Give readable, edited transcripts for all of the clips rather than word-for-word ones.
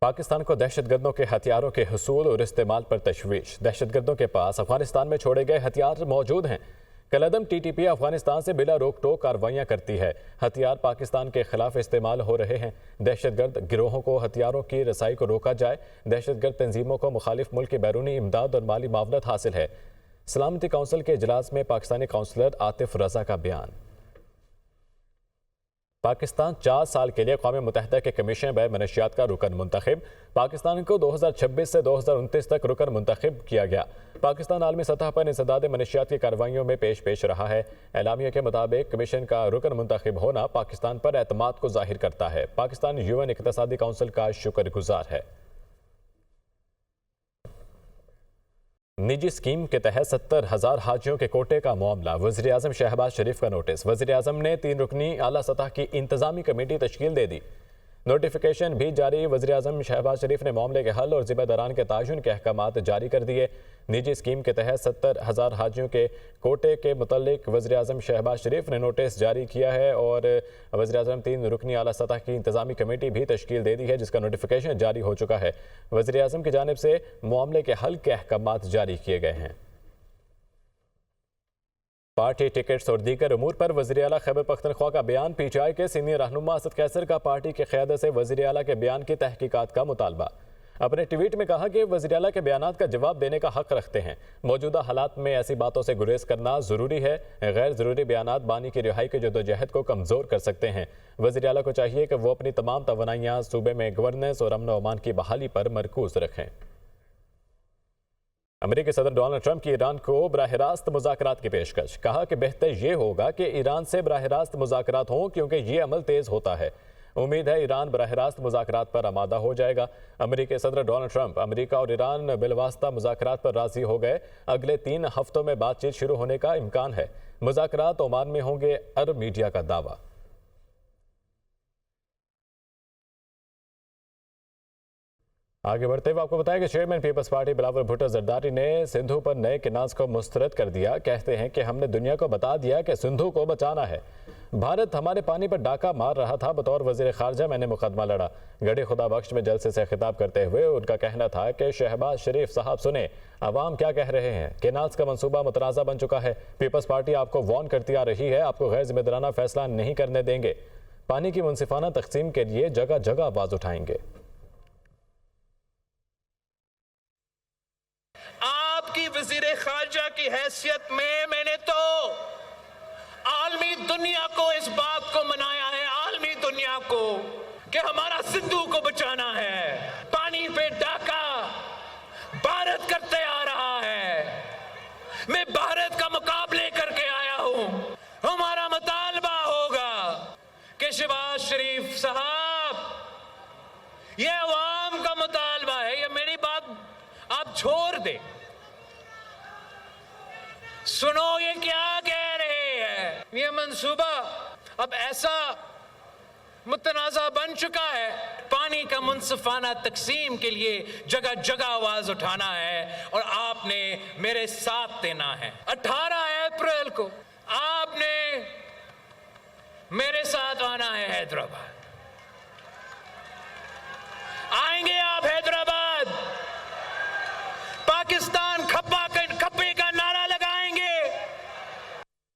पाकिस्तान को दहशतगर्दों के हथियारों के हुसूल और इस्तेमाल पर तशवीश। दहशतगर्दों के पास अफगानिस्तान में छोड़े गए हथियार मौजूद हैं। कलअदम टीटीपी अफगानिस्तान से बिला रोक टोक कार्रवाइयां करती है। हथियार पाकिस्तान के खिलाफ इस्तेमाल हो रहे हैं। दहशतगर्द गिरोहों को हथियारों की रसाई को रोका जाए। दहशतगर्द तंजीमों को मुखालिफ मुल्क की बैरूनी इमदाद और माली मावनत हासिल है। सलामती कौंसिल के इजलास में पाकिस्तानी काउंसलर आतिफ रजा का बयान। पाकिस्तान 4 साल के लिए क़ौम मुत्तहिदा के कमीशन बै मनशियात का रुकन मुंतखब। पाकिस्तान को 2026 से 2029 तक रुकन मुंतखब किया गया। पाकिस्तान आलमी सतह पर इंसदाद मनशियात की कार्रवाइयों में पेश रहा है। एलामिया के मुताबिक कमीशन का रुकन मुंतखब होना पाकिस्तान पर एतमाद को जाहिर करता है। पाकिस्तान UN इक़्तिसादी काउंसिल का शुक्रगुजार है। निजी स्कीम के तहत 70,000 हाजियों के कोटे का मामला। वज़ीर आज़म शहबाज शरीफ का नोटिस। वज़ीर आज़म ने 3 रुकनी आला सतह की इंतजामी कमेटी तश्कील दे दी। नोटिफिकेशन भी जारी। वज़ीर आज़म शहबाज शरीफ ने मामले के हल और ज़िम्मेदारान के तायुन के अहकामात जारी कर दिए। निजी स्कीम के तहत 70,000 हाजियों के कोटे के मुतल्लिक वज़ीर आज़म शहबाज शरीफ ने नोटिस जारी किया है और वज़ीर आज़म 3 रुकनी आला सतह की इंतजामी कमेटी भी तश्कील दे दी है, जिसका नोटिफिकेशन जारी हो चुका है। वज़ीर आज़म की जानिब से मामले के हल के अहकामात जारी किए गए हैं। पार्टी टिकट्स और दीगर अमूर पर वज़ीर आला खैबर पख्तनख्वा का बयान। PTI के सीनियर रहनुमा असद कैसर का पार्टी की क़यादत से वज़ीर आला के बयान की तहकीकात का मुतालबा। अपने ट्वीट में कहा कि वज़ीर आला के बयानात का जवाब देने का हक रखते हैं। मौजूदा हालात में ऐसी बातों से गुरेज करना ज़रूरी है। गैर ज़रूरी बयानात बानी की रिहाई की जद्दोजहद को कमज़ोर कर सकते हैं। वज़ीर आला को चाहिए कि वो अपनी तमाम तवानाइयाँ सूबे में गवर्नेंस और अमन व अमान की बहाली पर मरकूज़ रखें। अमेरिकी सदर डोनाल्ड ट्रंप की ईरान को बराह रास्त मुज़ाकरात की पेशकश। कहा कि बेहतर ये होगा कि ईरान से बराह रास्त मुज़ाकरात हों, क्योंकि ये अमल तेज़ होता है। उम्मीद है ईरान बराह रास्त मुज़ाकरात पर आमादा हो जाएगा। अमेरिकी सदर डोनाल्ड ट्रंप अमेरिका और ईरान बिलवास्ता मुज़ाकरात पर राज़ी हो गए। अगले 3 हफ्तों में बातचीत शुरू होने का इम्कान है। मुज़ाकरात ओमान में होंगे, अरब मीडिया का दावा। आगे बढ़ते हुए आपको बताया कि चेयरमैन पीपल्स पार्टी बिलावल भुट्टो जरदारी ने सिंधु पर नए किनाज को मुस्तरद कर दिया। कहते हैं कि हमने दुनिया को बता दिया कि सिंधु को बचाना है। भारत हमारे पानी पर डाका मार रहा था। बतौर वजीर खारजा मैंने मुकदमा लड़ा। गढ़ी खुदा बख्श में जलसे से खिताब करते हुए उनका कहना था कि शहबाज शरीफ साहब सुने, अवाम क्या कह रहे हैं। केनाल्स का मंसूबा मुतनाज़ा बन चुका है। पीपल्स पार्टी आपको वार्न करती आ रही है, आपको गैर जिम्मेदाराना फैसला नहीं करने देंगे। पानी की मुनसिफाना तकसीम के लिए जगह जगह आवाज उठाएंगे। आपकी वजीर खारजा की हैसियत में मैंने तो आलमी दुनिया को इस बात को मनाया है, आलमी दुनिया को, कि हमारा सिंधु को बचाना है। पानी पे डाका भारत करते आ रहा है। मैं भारत का मुकाबले करके आया हूं। हमारा मुतालबा होगा कि शहबाज शरीफ साहब, ये अवाम का मुतालबा है, ये मेरी बात आप छोड़ दे। सुनो ये क्या कह रहे हैं। ये मंसूबा अब ऐसा मुतनाज़ा बन चुका है। पानी का मुनसिफाना तकसीम के लिए जगह जगह आवाज उठाना है और आपने मेरे साथ देना है। 18 अप्रैल को आपने मेरे साथ आना है हैदराबाद। आएंगे आप हैदराबाद, पाकिस्तान खप्पे का नारा लगाएंगे।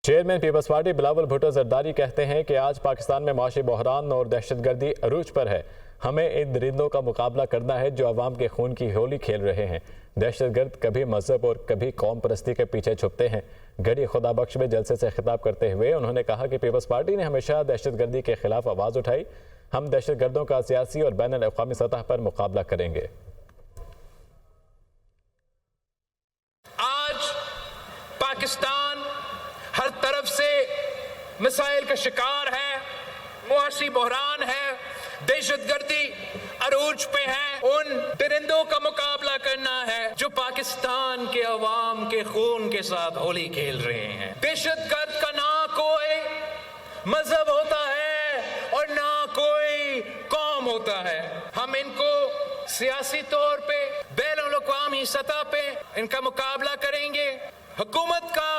चेयरमैन पीपल्स पार्टी बिलावल भुट्टो जरदारी कहते हैं कि आज पाकिस्तान में माशी बहरान और दहशतगर्दी अरूज पर है। हमें इन दरिंदों का मुकाबला करना है जो अवाम के खून की होली खेल रहे हैं। दहशतगर्द कभी मजहब और कभी कौम परस्ती के पीछे छुपते हैं। गढ़ी खुदा बख्श में जलसे से खिताब करते हुए उन्होंने कहा कि पीपल्स पार्टी ने हमेशा दहशतगर्दी के खिलाफ आवाज़ उठाई। हम दहशतगर्दों का सियासी और बैन अल-अक़वामी सतह पर मुकाबला करेंगे। आज पाकिस्तान हर तरफ से मिसाइल का शिकार है, मुआशी बहरान है, दहशतगर्दी अरूज पे है। उन दरिंदों का मुकाबला करना है जो पाकिस्तान के अवाम के खून के साथ होली खेल रहे हैं। दहशतगर्द का ना कोई मजहब होता है और ना कोई कौम होता है। हम इनको सियासी तौर पे बैनुल-अक़वामी सतह पे इनका मुकाबला करेंगे। हुकूमत का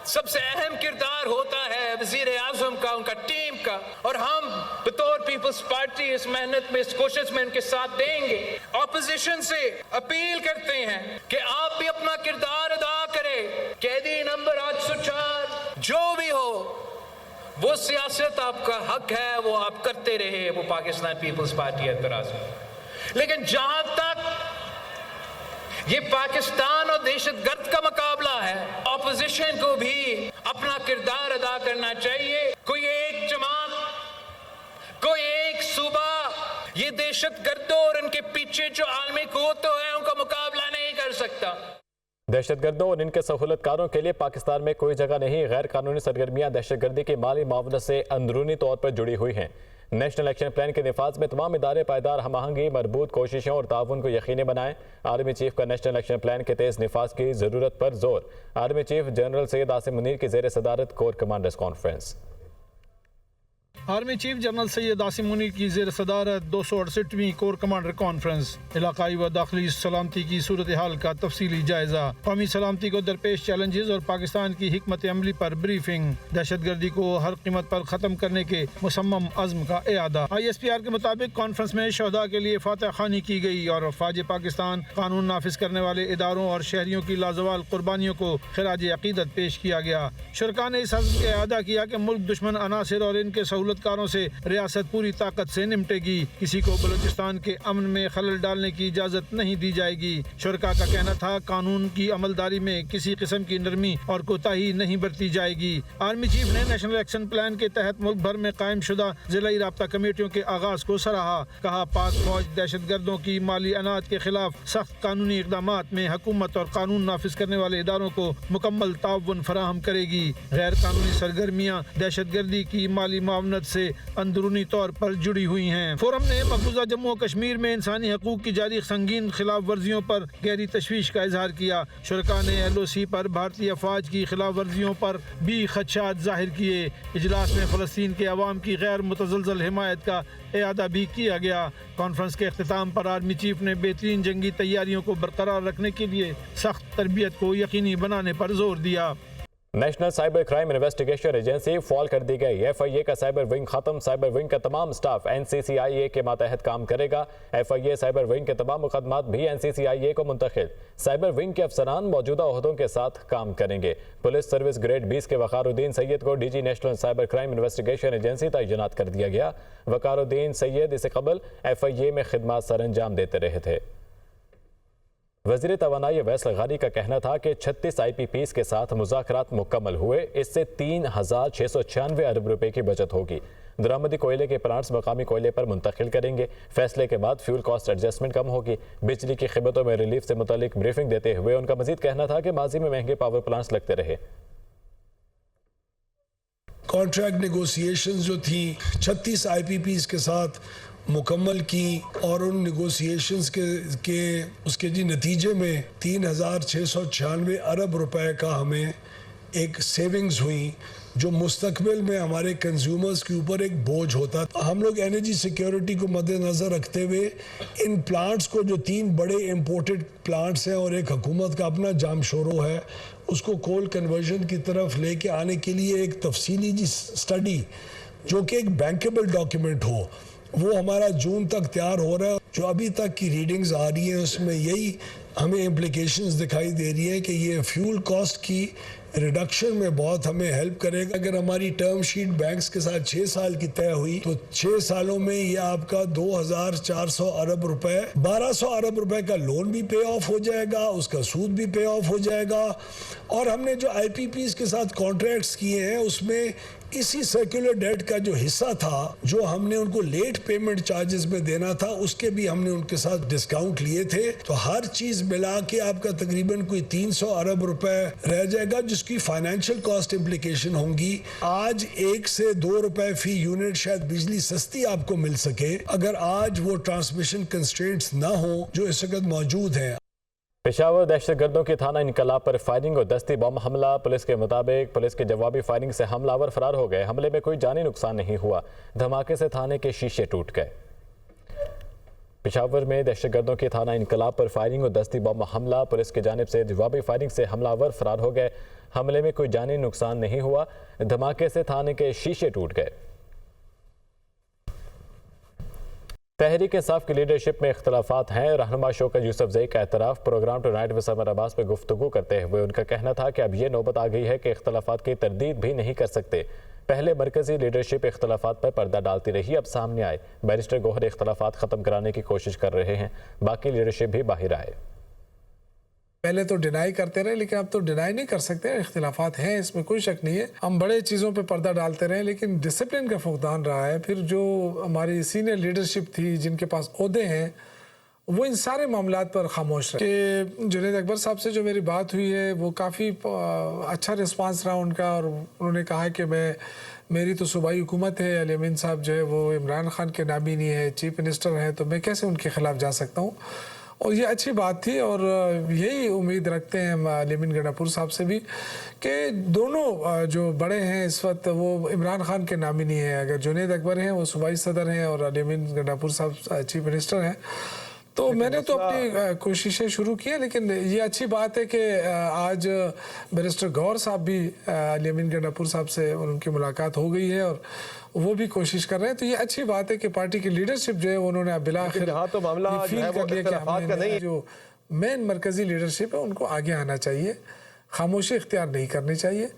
सबसे अहम किरदार होता है वजीर आज़म का, उनका टीम का, और हम बतौर पीपल्स पीपल्स पार्टी इस मेहनत में, इस कोशिश में उनके साथ देंगे। ऑपोजिशन से अपील करते हैं कि आप भी अपना किरदार अदा करें। कैदी नंबर 804 जो भी हो, वो सियासत आपका हक है, वो आप करते रहे, वो पाकिस्तान पीपल्स पार्टी एतराज है। लेकिन जहां तक ये पाकिस्तान और दहशतगर्द का मुकाबला है, ऑपोजिशन को भी अपना किरदार अदा करना चाहिए। कोई एक जमात, कोई एक सूबा ये दहशतगर्दों और उनके पीछे जो आलमी कुव्वतें हैं उनका मुकाबला नहीं कर सकता। दहशतगर्दों और इनके सहूलतकारों के लिए पाकिस्तान में कोई जगह नहीं। गैर कानूनी सरगर्मियां दहशतगर्दी की माली मावनत से अंदरूनी तौर पर जुड़ी हुई हैं। नेशनल एक्शन प्लान के निफाज में तमाम इदारे पायदार हमआहंगी, मरबूत कोशिशों और ताउन को यकीनी बनाएं। आर्मी चीफ का नेशनल एक्शन प्लान के तेज निफाज की ज़रूरत पर जोर। Army chief general Syed Asim Munir की ज़ेर सदारत core commanders conference. Army chief general Syed Asim Munir की ज़ेर सदारत 268वीं कोर कमांडर कॉन्फ्रेंस। इलाकाई व दाखिली सलामती की सूरत हाल का तफसीली जायजा। कौमी सलामती को दरपेश चैलेंजेस और पाकिस्तान की हिकमत अमली पर ब्रीफिंग। दहशतगर्दी को हर कीमत पर ख़त्म करने के मुसम्मम अज़्म का इआदा। ISPR के मुताबिक कॉन्फ्रेंस में शहदा के लिए फातह खानी की गई और फ़ौज पाकिस्तान, कानून नाफिज करने वाले इदारों और शहरियों की लाजवाल कुर्बानियों को खिराज अकीदत पेश किया गया। शुरका ने इस अज़्म का इआदा किया कि मुल्क दुश्मन अनासिर और इनके सहूलतकारों से रियासत पूरी ताकत से निपटेगी। किसी को बलूचिस्तान के अमन में खलल डालने की इजाज़त नहीं दी जाएगी। शुरका का कहना था कानून की अमलदारी में किसी किस्म की नरमी और कोताही नहीं बरती जाएगी। आर्मी चीफ ने नेशनल एक्शन प्लान के तहत मुल्क भर में कायम शुदा जिलाई राब्ता कमेटियों के आगाज को सराहा। कहा पाक फौज दहशतगर्दों की माली अनाज के खिलाफ सख्त कानूनी इकदाम में हुकूमत और कानून नाफिज करने वाले इदारों को मुकम्मल ताउन फराहम करेगी। गैर कानूनी सरगर्मियाँ दहशतगर्दी की माली मावनत से अंदरूनी तौर पर जुड़ी हुई हैं। फोरम ने मकबूजा जम्मू और कश्मीर में इंसानी हकूक की जारी संगीन खिलाफ वर्जियों पर गहरी तशवीश का इजहार किया। शुरका ने LOC पर भारतीय फौज की खिलाफ वर्जियों पर भी खदशात जाहिर किए। इजलास में फ़लस्तीन के अवाम की गैर मुतज़लज़ल हिमायत का इआदा भी किया गया। कॉन्फ्रेंस के अख्तिताम पर आर्मी चीफ ने बेहतरीन जंगी तैयारियों को बरकरार रखने के लिए सख्त तरबियत को यकीनी बनाने पर जोर दिया। National cyber crime investigation agency fall कर दी गई। FIA का साइबर विंग खत्म। साइबर विंग का तमाम स्टाफ NCCIA के मातहत काम करेगा। FIA साइबर विंग के तमाम मुकदमात भी NCCIA को मुंतकिल। साइबर विंग के अफसरान मौजूदा ओहदों के साथ काम करेंगे। पुलिस सर्विस ग्रेड 20 के वकारुद्दीन सैयद को DG national cyber crime investigation agency तैनात कर दिया गया। वकारुद्दीन सैयद इससे कबल FIA में खिदमत सर अंजाम देते रहे थे। वज़ीर तवानाई अवैस लगारी का कहना था कि 36 IPPs के साथ मुज़ाकरात मुकम्मल हुए। इससे 3696 अरब रुपए की बचत होगी। दरामदी कोयले के प्लांट्स मकामी कोयले पर मुंतकिल करेंगे। फैसले के बाद फ्यूल कॉस्ट एडजस्टमेंट कम होगी। बिजली की कीमतों में रिलीफ से मुतालिक ब्रीफिंग देते हुए उनका मजीद कहना था कि माजी में महंगे पावर प्लांट्स लगते रहे। कॉन्ट्रैक्ट नेगोशिएशंस जो थी 36 IPPs के साथ मुकम्मल की और उन नेगोशिएशंस के उसके जी नतीजे में 3696 अरब रुपए का हमें एक सेविंग्स हुई, जो मुस्तकबिल में हमारे कंज्यूमर्स के ऊपर एक बोझ होता। हम लोग एनर्जी सिक्योरिटी को मद्देनज़र रखते हुए इन प्लांट्स को, जो 3 बड़े इम्पोर्टेड प्लांट्स हैं और एक हुकूमत का अपना जामशोरो है, उसको कोल कन्वर्जन की तरफ लेके आने के लिए एक तफसीली जी स्टडी जो कि एक बैंकेबल डॉक्यूमेंट हो, वो हमारा जून तक तैयार हो रहा है। जो अभी तक की रीडिंग्स आ रही हैं उसमें यही हमें इम्प्लिकेशंस दिखाई दे रही हैं कि ये फ्यूल कॉस्ट की रिडक्शन में बहुत हमें हेल्प करेगा। अगर हमारी टर्म शीट बैंक्स के साथ 6 साल की तय हुई तो 6 सालों में ये आपका 2400 अरब रुपए, 1200 अरब रुपए का लोन भी पे ऑफ हो जाएगा, उसका सूद भी पे ऑफ हो जाएगा। और हमने जो IPPs के साथ कॉन्ट्रैक्ट्स किए हैं उसमें इसी सर्कुलर डेट का जो हिस्सा था, जो हमने उनको लेट पेमेंट चार्जेस में देना था, उसके भी हमने उनके साथ डिस्काउंट लिए थे। तो हर चीज मिला के आपका तकरीबन कोई 300 अरब रुपए रह जाएगा, जिसकी फाइनेंशियल कॉस्ट इम्प्लीकेशन होंगी। आज 1 से 2 रुपए फी यूनिट शायद बिजली सस्ती आपको मिल सके अगर आज वो ट्रांसमिशन कंस्ट्रेंट्स ना हो जो इस वक्त मौजूद है। पेशावर दहशतगर्दों की थाना इनकलाब पर फायरिंग और दस्ती बम हमला। पुलिस के मुताबिक पुलिस के जवाबी फायरिंग से हमलावर फरार हो गए। हमले में कोई जानी नुकसान नहीं हुआ। धमाके से थाने के शीशे टूट गए। पेशावर में दहशतगर्दों की थाना इनकलाब पर फायरिंग और दस्ती बम हमला। पुलिस की जानिब से जवाबी फायरिंग से हमलावर फरार हो गए। हमले में कोई जानी नुकसान नहीं हुआ। धमाके से थाने के शीशे टूट गए। तहरीक इंसाफ की लीडरशिप में इख्तलाफात हैं। रहनुमा शौकत यूसुफजई का एतराफ़ program tonight with Samar Abbas पर गुफ्तगू करते हुए उनका कहना था कि अब ये नौबत आ गई है कि इख्तलाफात की तरदीद भी नहीं कर सकते। पहले मरकजी लीडरशिप इख्तलाफात पर पर्दा डालती रही, अब सामने आए। बैरिस्टर गौहर इख्तलाफात ख़त्म कराने की कोशिश कर रहे हैं, बाकी लीडरशिप भी बाहर आए। पहले तो डिनाई करते रहे, लेकिन अब तो डिनाई नहीं कर सकते। इख्तिलाफात हैं, इसमें कोई शक नहीं है। हम बड़े चीज़ों पे पर्दा डालते रहे, लेकिन डिसिप्लिन का फुकदान रहा है। फिर जो हमारी सीनियर लीडरशिप थी, जिनके पास ओहदे हैं, वो इन सारे मामलात पर खामोश रहे। कि जुनैद अकबर साहब से जो मेरी बात हुई है, वो काफ़ी अच्छा रिस्पांस रहा उनका, और उन्होंने कहा कि मेरी तो सूबाई हुकूमत है, अली अमीन साहब जो है वो इमरान खान के नामिनी है, चीफ मिनिस्टर हैं, तो मैं कैसे उनके खिलाफ जा सकता हूँ। और ये अच्छी बात थी, और यही उम्मीद रखते हैं हम अली अमीन गंडापुर साहब से भी कि दोनों जो बड़े हैं इस वक्त वो इमरान खान के नामिनी हैं। अगर जुनैद अकबर हैं वो सूबाई सदर हैं और अली अमीन गंडापुर साहब चीफ मिनिस्टर हैं, तो मैंने तो अपनी कोशिशें शुरू की हैं। लेकिन ये अच्छी बात है कि आज बैरिस्टर गौहर साहब भी अली अमीन गंडापुर साहब से उनकी मुलाकात हो गई है और वो भी कोशिश कर रहे हैं। तो ये अच्छी बात है कि पार्टी की लीडरशिप जो है उन्होंने अब बिलाखिर यहाँ तो मामला ये फील कर लिया कि हमें जो मेन मरकजी लीडरशिप है उनको आगे आना चाहिए, खामोशी इख्तियार नहीं करनी चाहिए।